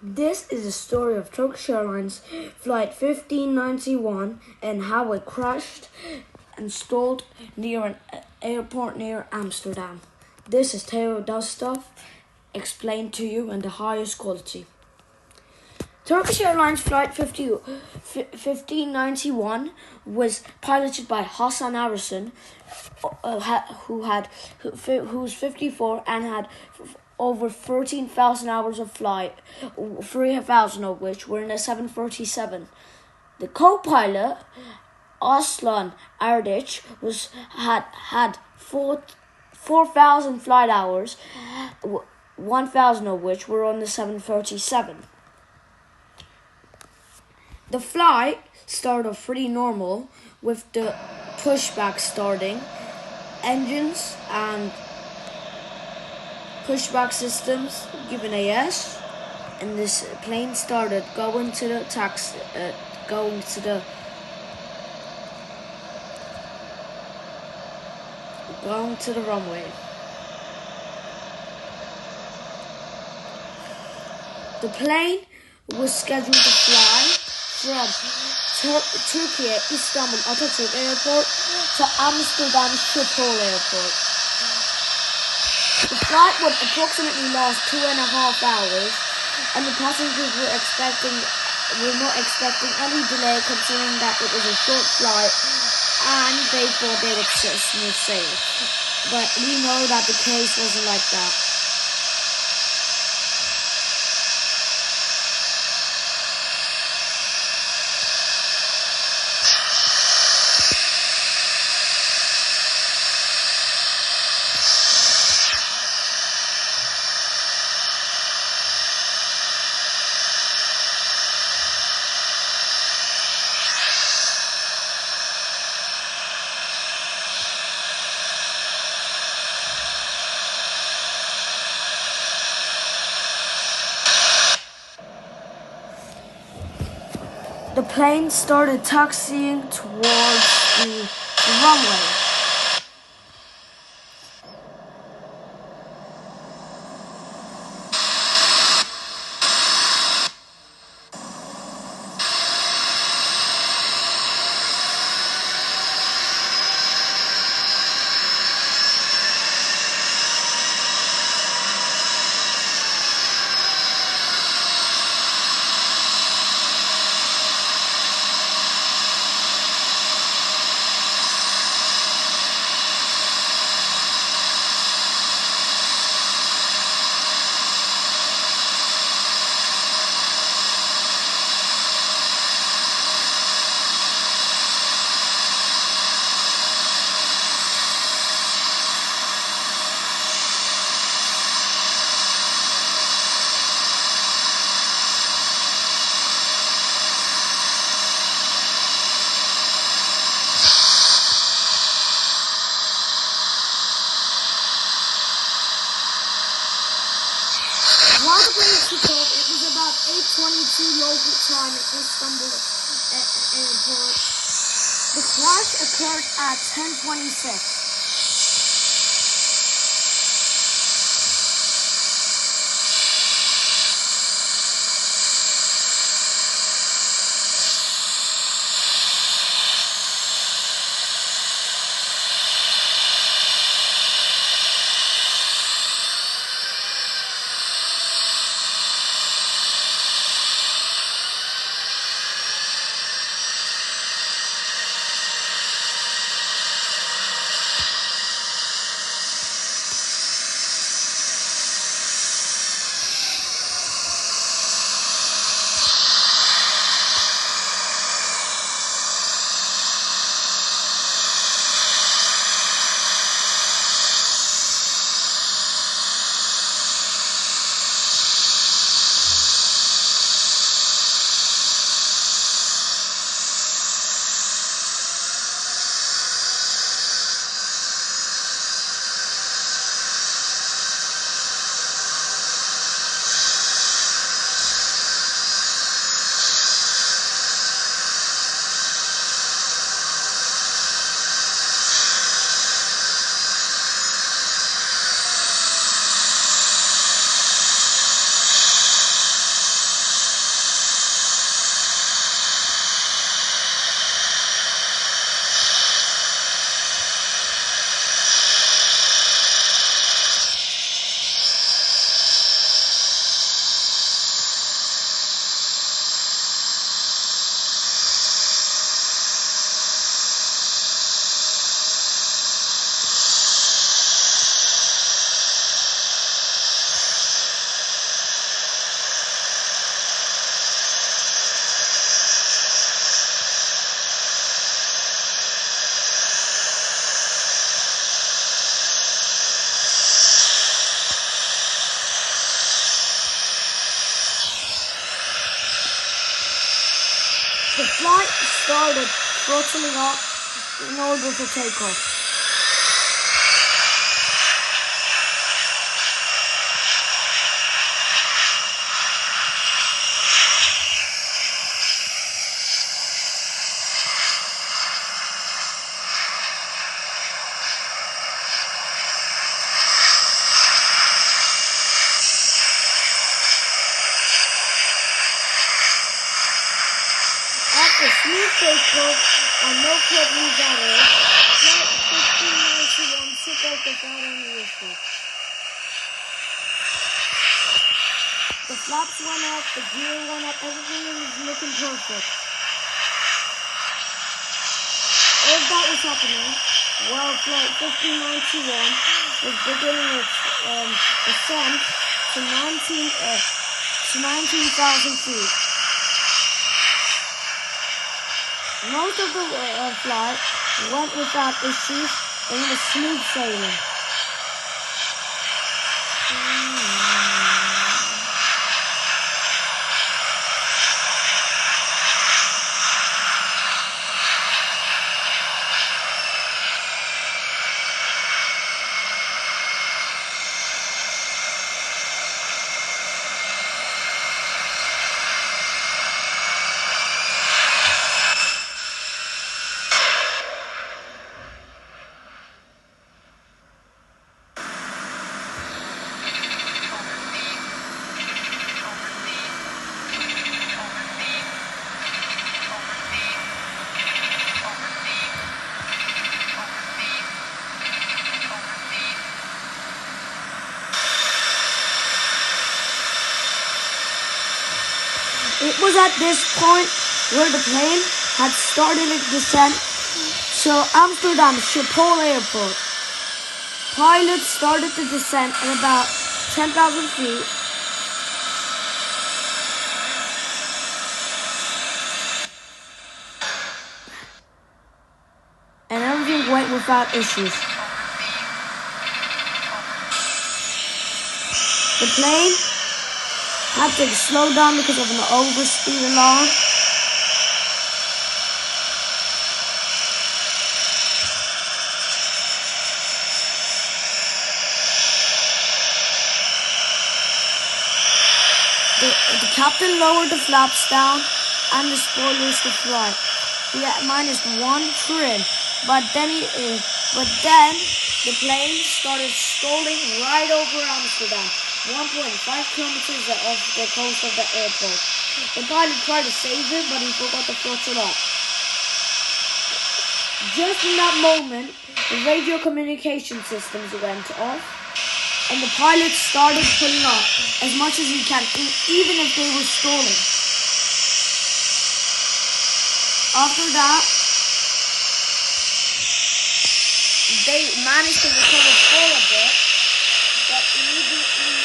This is the story of Turkish Airlines Flight 1591 and how it crashed and stalled near an airport near Amsterdam. This is Theo Does Stuff, explained to you in the highest quality. Turkish Airlines Flight 1591 was piloted by Hasan Arison, who's 54 and had over 13,000 hours of flight, 3,000 of which were in a 737. The co-pilot, Aslan Ardic, had 4,000 flight hours, 1,000 of which were on the 737. The flight started off pretty normal with the pushback starting, engines and pushback systems given a yes, and this plane started going to the runway. The plane was scheduled to fly from Turkey Istanbul Atatürk Airport to Amsterdam Schiphol Airport. The flight would approximately last 2.5 hours, and the passengers were not expecting any delay, considering that it was a short flight and they thought they would smooth sail. But we know that the case wasn't like that. The plane started taxiing towards the runway. While the plane took off, it was about 8:22 local time at Istanbul Airport. The crash occurred at 10:26. The flight started throttling up in order for takeoff. After smooth takeoff and no problems at all, flight 1591 took off without any issue. The flaps went up, the gear went up, everything was looking perfect. All that was happening while flight 1591 was beginning its ascent to 19,000 feet. Most of the flight went without issues and it was smooth sailing. It was at this point where the plane had started its descent to Amsterdam Schiphol Airport. Pilots started the descent at about 10,000 feet. And everything went without issues. The plane had to slow down because of an overspeed alarm. The captain lowered the flaps down and the spoilers to fly. We had -1 trim, but then the plane started stalling right over Amsterdam, 1.5 kilometers off the coast of the airport. The pilot tried to save it, but he forgot to throttle up. Just in that moment, the radio communication systems went off, and the pilots started pulling up as much as he can, even if they were stalling. After that, they managed to recover full a bit, but immediately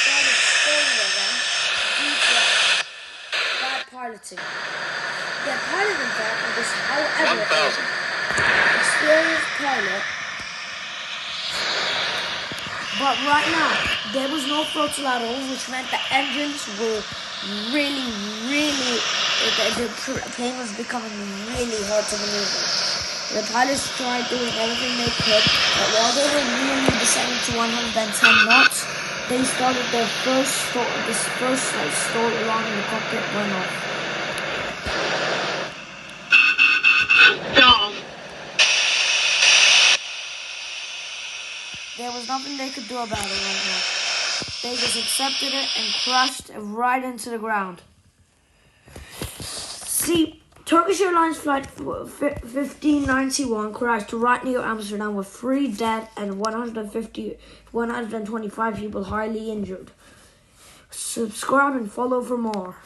started stalling again due to bad piloting. The pilot, in fact, was, however, an experienced pilot. But right now, there was no throttle at all, which meant the engines were the plane was becoming really hard to maneuver. The pilots tried doing everything they could, but while they were nearly descending to 110 knots, they started their first stall alarm in the cockpit went off. There was nothing they could do about it right now. They just accepted it and crashed right into the ground. See, Turkish Airlines flight 1591 crashed right near Amsterdam with 3 dead and 125 people highly injured. Subscribe and follow for more.